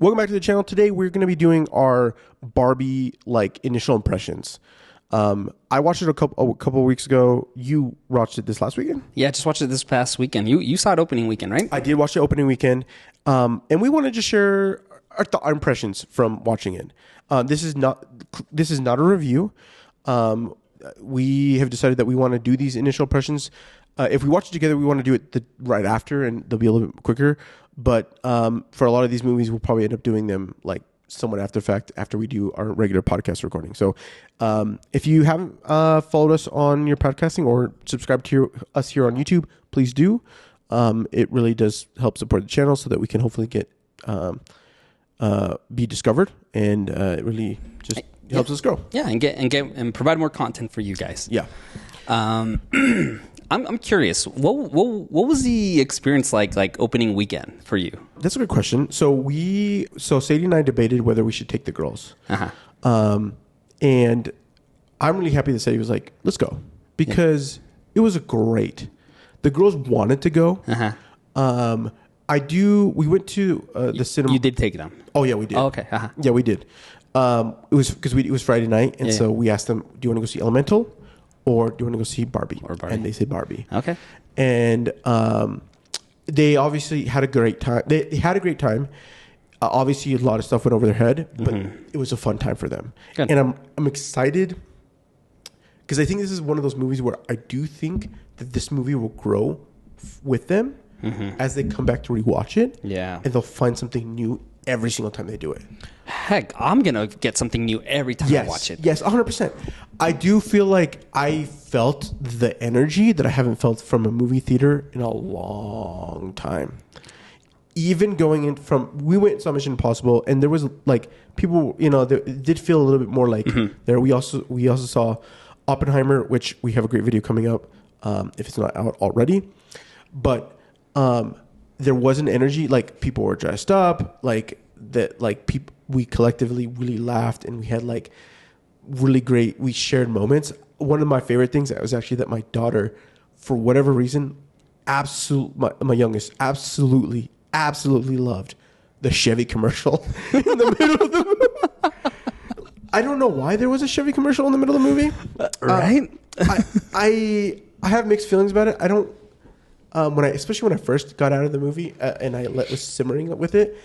Welcome back to the channel. Today we're going to be doing our Barbie initial impressions. I watched it a couple of weeks ago. You watched it this last weekend? Yeah, I just watched it this past weekend. You saw it opening weekend, right? I did watch the opening weekend, and we wanted to share our impressions from watching it. This is not a review. We have decided that we want to do these initial impressions. If we watch it together, we want to do it right after, and they'll be a little bit quicker. But for a lot of these movies, we'll probably end up doing them somewhat after fact after we do our regular podcast recording. So if you haven't followed us on your podcasting or subscribed to us here on YouTube, please do. It really does help support the channel so that we can hopefully get be discovered, and it really just helps us grow. Yeah, and provide more content for you guys. Yeah. I'm curious. What was the experience like opening weekend for you? That's a good question. So Sadie and I debated whether we should take the girls. And I'm really happy that Sadie was like, let's go. Because it was great. The girls wanted to go. We went to the cinema. You did take them. Oh, yeah, we did. Oh, okay. Yeah, we did. It was because it was Friday night. And so we asked them, do you want to go see Elemental? Or do you want to go see Barbie? And they said Barbie. Okay. And they obviously had a great time. They had a great time. Obviously, a lot of stuff went over their head, but it was a fun time for them. Good. And I'm excited because I think this is one of those movies where I do think that this movie will grow with them as they come back to rewatch it. Yeah. And they'll find something new every single time they do it. Heck, I'm going to get something new every time I watch it. Yes, 100%. I do feel like I felt the energy that I haven't felt from a movie theater in a long time. Even going in we went and saw Mission Impossible, and there was people, it did feel a little bit more there. We also saw Oppenheimer, which we have a great video coming up if it's not out already. But there was an energy, people were dressed up, people, we collectively really laughed, and we had really great, we shared moments. One of my favorite things was actually that my daughter, for whatever reason, my youngest, absolutely loved the Chevy commercial in the middle of the movie. I don't know why there was a Chevy commercial in the middle of the movie. Right? I have mixed feelings about it. I don't, especially when I first got out of the movie and I was simmering with it,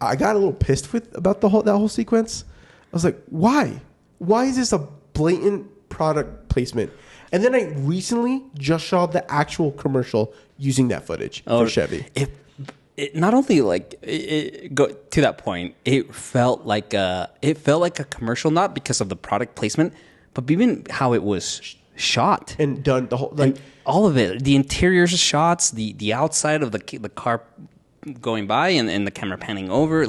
I got a little pissed about that whole sequence. I was like, why? Why is this a blatant product placement? And then I recently just saw the actual commercial using that footage for Chevy. It not only go to that point, it felt like a commercial, not because of the product placement, but even how it was shot and done, the whole all of it, the interior shots, the outside of the car going by and the camera panning over,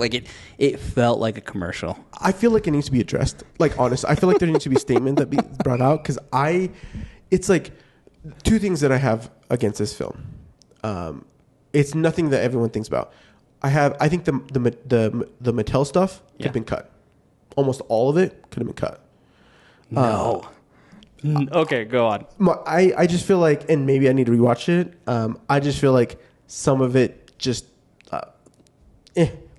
it felt like a commercial. I feel like it needs to be addressed. Honest, I feel like there needs to be a statement that be brought out, because it's two things that I have against this film. It's nothing that everyone thinks about. I think the Mattel stuff could have been cut. Almost all of it could have been cut. No. Okay, go on. I just feel like, and maybe I need to rewatch it. I just feel like some of it just,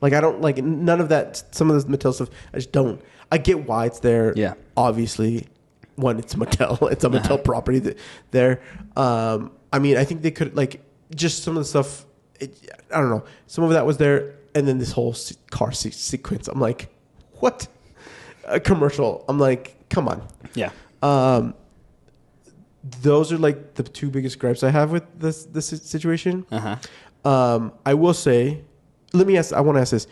I don't like none of that. Some of the Mattel stuff, I just don't. I get why it's there. Yeah. Obviously, one, it's Mattel. It's a Mattel property there. I think they could just some of the stuff. I don't know. Some of that was there, and then this whole car sequence. I'm like, what? A commercial. I'm like, come on. Yeah. Those are the two biggest gripes I have with this situation. I will say, I want to ask this: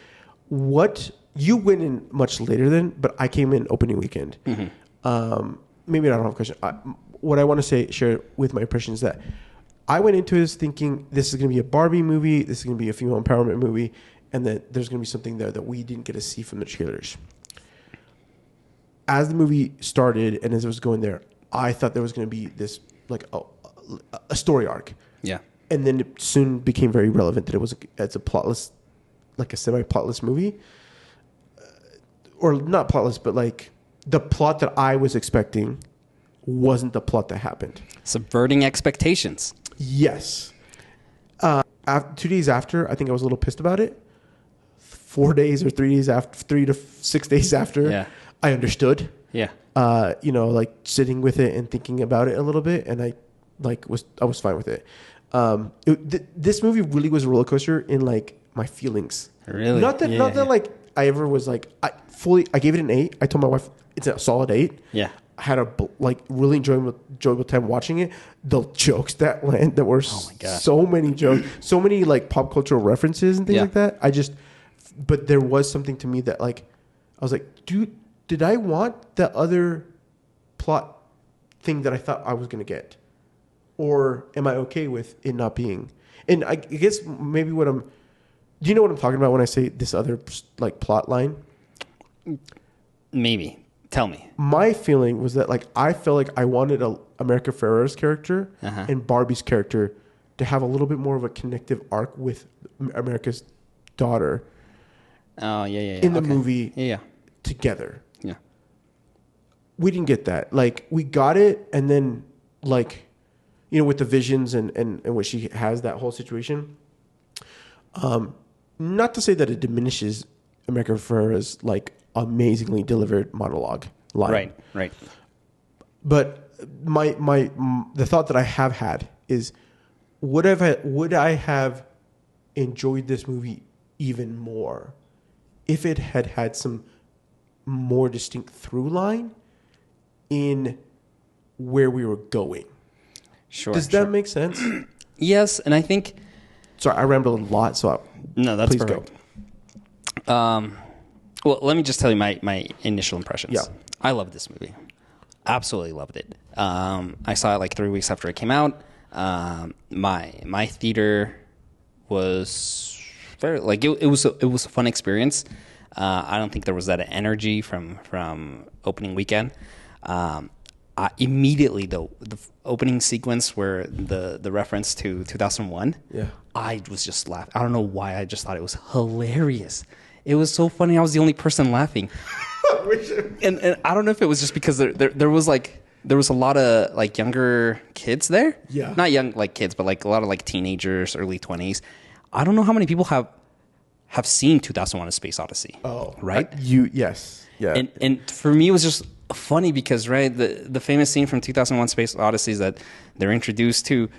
what, you went in much later than, but I came in opening weekend. Maybe I don't have a question. What I want to share with my impression is that I went into this thinking this is going to be a Barbie movie, this is going to be a female empowerment movie, and that there's going to be something there that we didn't get to see from the trailers. As the movie started and as it was going there, I thought there was going to be this a story arc. Yeah. And then it soon became very relevant that it's a plotless, a semi-plotless movie. Or not plotless, but the plot that I was expecting wasn't the plot that happened. Subverting expectations. Yes. 2 days after, I think I was a little pissed about it. 4 days or 3 days after, 3 to 6 days after, Yeah. I understood. Yeah. Like sitting with it and thinking about it a little bit, and I was fine with it. This movie really was a roller coaster in like my feelings. Really? Not that like I ever was like I gave it an 8. I told my wife it's a solid 8. Yeah. I had a really enjoyable time watching it. The jokes that went that were so many jokes, so many like pop cultural references and things like that. But there was something to me that like I was like, dude, did I want that other plot thing that I thought I was gonna get, or am I okay with it not being? And I guess maybe do you know what I'm talking about when I say this other like plot line? Maybe. Tell me. My feeling was that like I felt like I wanted America Ferrera's character and Barbie's character to have a little bit more of a connective arc with America's daughter. Oh yeah. In the movie, together. Yeah. We didn't get that. Like we got it, and then like, with the visions and what she has, that whole situation. Not to say that it diminishes America Ferrera's like amazingly delivered monologue line. Right. But the thought that I have had is, would I have enjoyed this movie even more if it had some more distinct through line in where we were going? Sure. Does that make sense? Yes, and I think. Sorry, I rambled a lot, so No, that's please perfect. Go. Well, let me just tell you my initial impressions. Yeah. I loved this movie. Absolutely loved it. I saw it like 3 weeks after it came out. My theater was very like it was a fun experience. I don't think there was that energy from opening weekend. Immediately though, the opening sequence where the reference to 2001, I was just laughing. I don't know why. I just thought it was hilarious. It was so funny. I was the only person laughing. and I don't know if it was just because there was a lot of like younger kids there. Yeah. Not young like kids, but like a lot of like teenagers, early 20s. I don't know how many people have seen 2001: A Space Odyssey. Oh, right. Yes. Yeah. And for me, it was just funny because the famous scene from 2001: Space Odyssey is that they're introduced to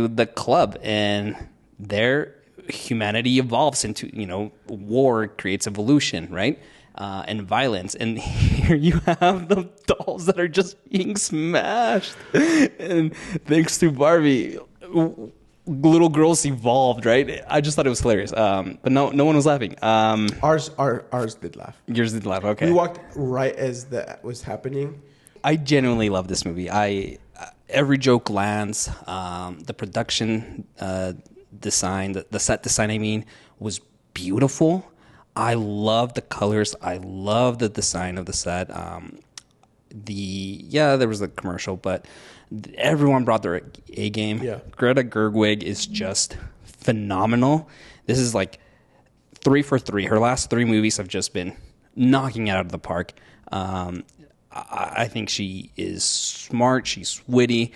the club, and their humanity evolves into war creates evolution, right? And violence, and here you have the dolls that are just being smashed, and thanks to Barbie, little girls evolved, right? I just thought it was hilarious, but no one was laughing. Ours did laugh. Yours did laugh. Okay, we walked right as that was happening. I genuinely love this movie. Every joke lands. The production design, the set design, I mean, was beautiful. I love the colors. I love the design of the set. There was a commercial, but everyone brought their A game. Yeah. Greta Gerwig is just phenomenal. This is like 3 for 3. Her last 3 movies have just been knocking it out of the park. I think she is smart. She's witty.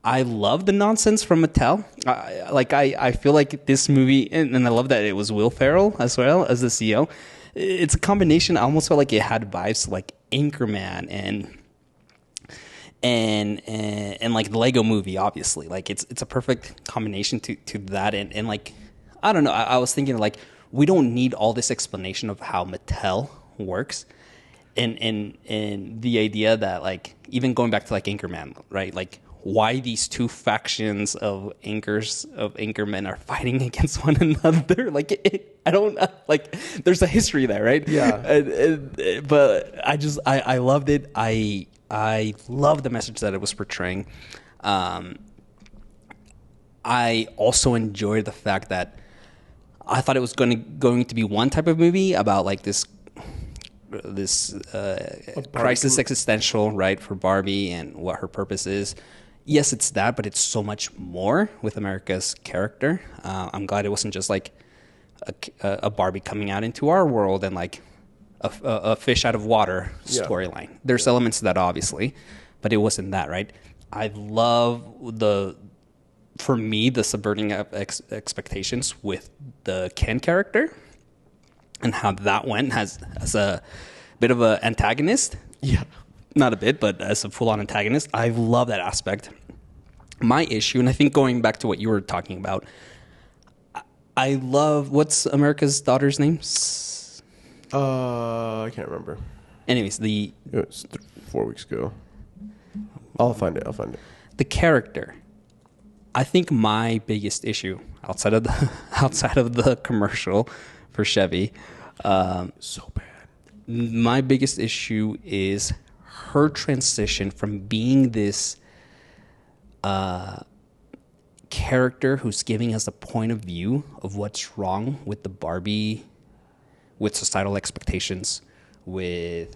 I love the nonsense from Mattel. I feel like this movie, and I love that it was Will Ferrell as well as the CEO. It's a combination. I almost felt like it had vibes like Anchorman and like the Lego Movie. Obviously, like it's a perfect combination to that. And like I don't know. I was thinking like we don't need all this explanation of how Mattel works. And the idea that like even going back to like Anchorman, right? Like why these two factions of anchormen are fighting against one another. Like I don't like. There's a history there, right? Yeah. But I loved it. I love the message that it was portraying. I also enjoyed the fact that I thought it was going to be one type of movie about like this crisis existential, right, for Barbie and what her purpose is. Yes, it's that, but it's so much more with America's character. I'm glad it wasn't just like a Barbie coming out into our world and like a fish out of water storyline. There's elements to that, obviously, but it wasn't that, right? I love for me, the subverting of expectations with the Ken character. and how that went as a bit of an antagonist. Yeah. Not a bit, but as a full-on antagonist. I love that aspect. My issue, and I think going back to what you were talking about, I love, what's America's daughter's name? I can't remember. Anyways, It was 4 weeks ago. I'll find it. the character. I think my biggest issue outside of the commercial for Chevy, So bad. my biggest issue is her transition from being this character who's giving us a point of view of what's wrong with the Barbie, with societal expectations, with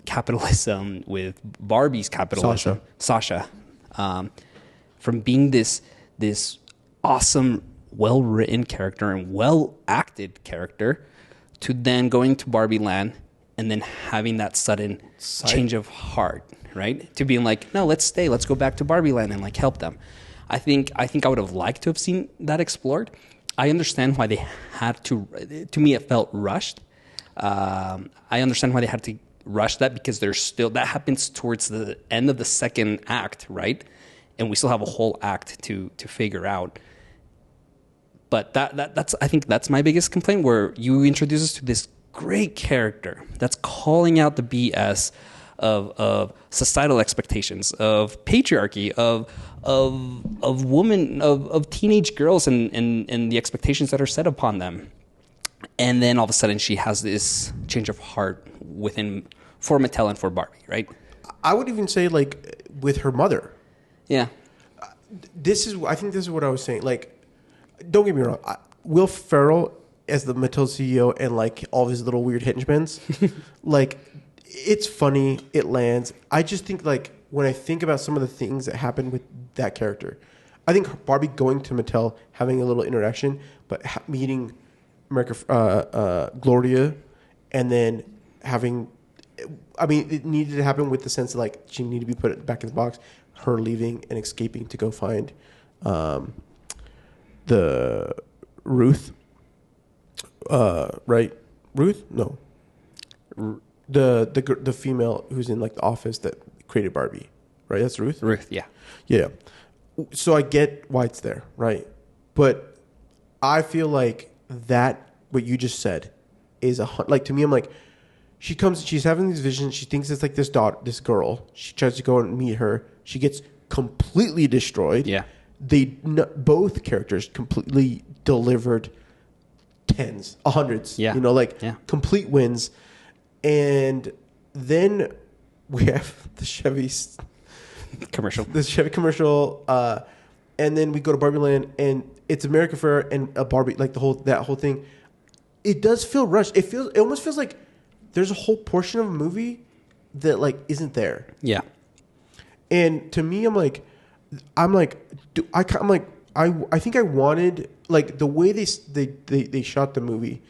capitalism, with Barbie's capitalism, Sasha, from being this awesome, well-written character and well-acted character, to then going to Barbie Land and then having that sudden change of heart, right? To being like, no, let's stay, let's go back to Barbie Land and like help them. I think I would have liked to have seen that explored. I understand why they had to. To me, it felt rushed. I understand why they had to rush that, because there's still, that happens towards the end of the second act, right? And we still have a whole act to figure out. But that's I think that's my biggest complaint, where you introduce us to this great character that's calling out the BS of societal expectations, of patriarchy, of women, of teenage girls, and the expectations that are set upon them. And then all of a sudden she has this change of heart for Mattel and for Barbie, right? I would even say, like, with her mother. Yeah. I think this is what I was saying. Like, don't get me wrong. Will Ferrell as the Mattel CEO and like all of his little weird henchmen, like, it's funny. It lands. I just think, like, when I think about some of the things that happen with that character, I think Barbie going to Mattel, having a little interaction, but meeting Gloria, and then having, I mean, it needed to happen with the sense of, like, she needed to be put back in the box, her leaving and escaping to go find the Ruth, right? Ruth? No. The female who's in, like, the office that created Barbie, right? That's Ruth? Ruth, yeah. Yeah. So I get why it's there, right? But I feel like that, what you just said, is like, to me, I'm like, she's having these visions. She thinks it's like this girl. She tries to go and meet her. She gets completely destroyed. Yeah. Both characters completely delivered tens, hundreds. Yeah. You know, like, complete wins. And then we have the Chevy commercial, and then we go to Barbie Land, and it's America Fair and a Barbie, like that whole thing. It does feel rushed. It almost feels like there's a whole portion of a movie that, like, isn't there. Yeah. And to me, I think I wanted, like, the way they shot the movie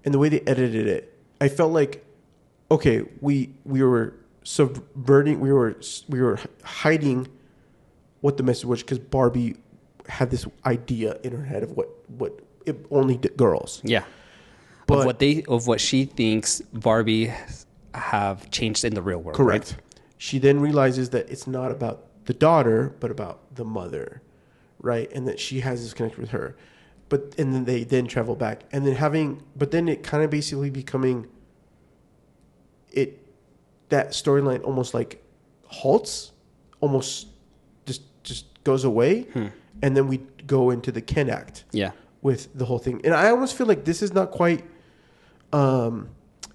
and the way they edited it. I felt like, okay, we were subverting, we were hiding what the message was, because Barbie had this idea in her head of what it only did girls. Yeah. But of what she thinks Barbie have changed in the real world. Correct. Right? She then realizes that it's not about the daughter, but about the mother, right? And that she has this connection with her. And then they travel back, and then it kind of basically becoming that storyline almost like halts, almost just goes away, and then we go into the Ken act. Yeah. With the whole thing, and I almost feel like this is not quite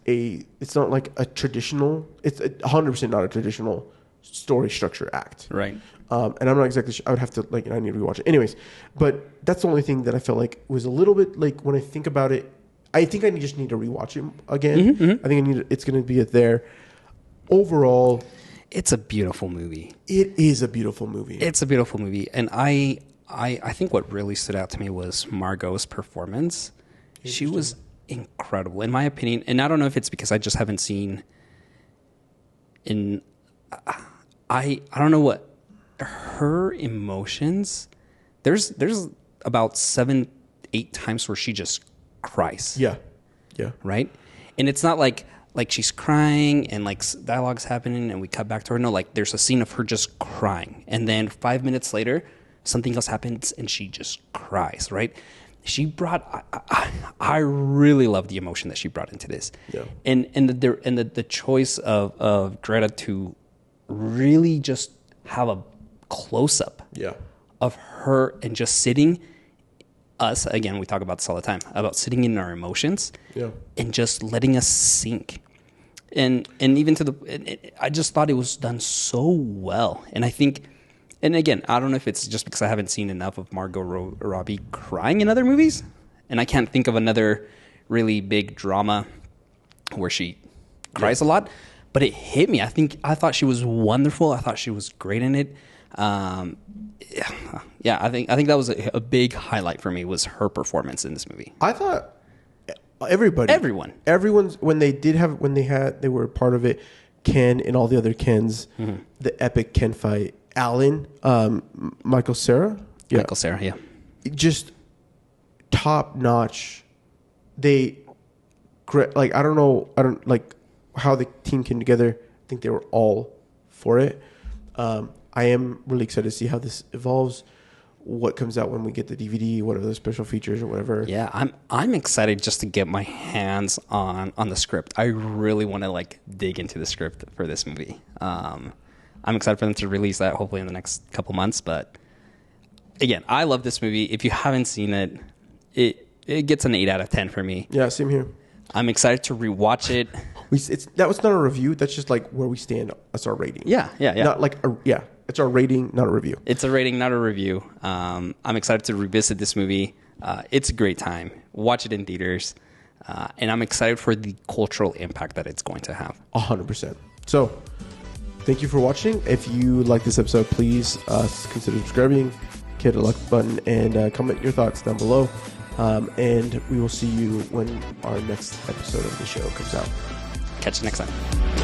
it's not like a traditional. It's 100% not a traditional story structure act. Right. And I'm not exactly sure. I would have to, like, I need to rewatch it. Anyways, but that's the only thing that I felt like was a little bit, like, when I think about it, I think I just need to rewatch it again. Mm-hmm. I think it's going to be there. Overall, it's a beautiful movie. It is a beautiful movie. It's a beautiful movie. And I think what really stood out to me was Margot's performance. She was incredible, in my opinion. And I don't know if it's because I just haven't seen I don't know what her emotions. There's about 7-8 times where she just cries. Yeah. Yeah. Right. And it's not like she's crying and like dialogue's happening and we cut back to her. No, like there's a scene of her just crying. And then 5 minutes later, something else happens and she just cries, right? She brought, I really love the emotion that she brought into this. Yeah. And the choice of Greta to really just have a close up Yeah. of her and just sitting us, again, we talk about this all the time, about sitting in our emotions and just letting us sink. And even I just thought it was done so well. And I think, and again, I don't know if it's just because I haven't seen enough of Margot Robbie crying in other movies. And I can't think of another really big drama where she cries a lot. But it hit me. I thought she was wonderful. I thought she was great in it. I think that was a big highlight for me, was her performance in this movie. I thought everyone's when they were part of it, Ken and all the other Kens, the epic Ken fight, Alan, Michael Cera, just top notch. I don't like how the team came together. I think they were all for it. I am really excited to see how this evolves, what comes out when we get the DVD, what are the special features or whatever. Yeah, I'm excited just to get my hands on the script. I really want to like dig into the script for this movie. I'm excited for them to release that hopefully in the next couple months. But again, I love this movie. If you haven't seen it, it gets an 8 out of 10 for me. Yeah, same here. I'm excited to rewatch it. That was not a review. That's just like where we stand. That's our rating. Yeah. Not like it's our rating, not a review. It's a rating, not a review. I'm excited to revisit this movie. It's a great time. Watch it in theaters. And I'm excited for the cultural impact that it's going to have. 100%. So, thank you for watching. If you like this episode, please consider subscribing, hit a like button, and comment your thoughts down below. And we will see you when our next episode of the show comes out. Catch you next time.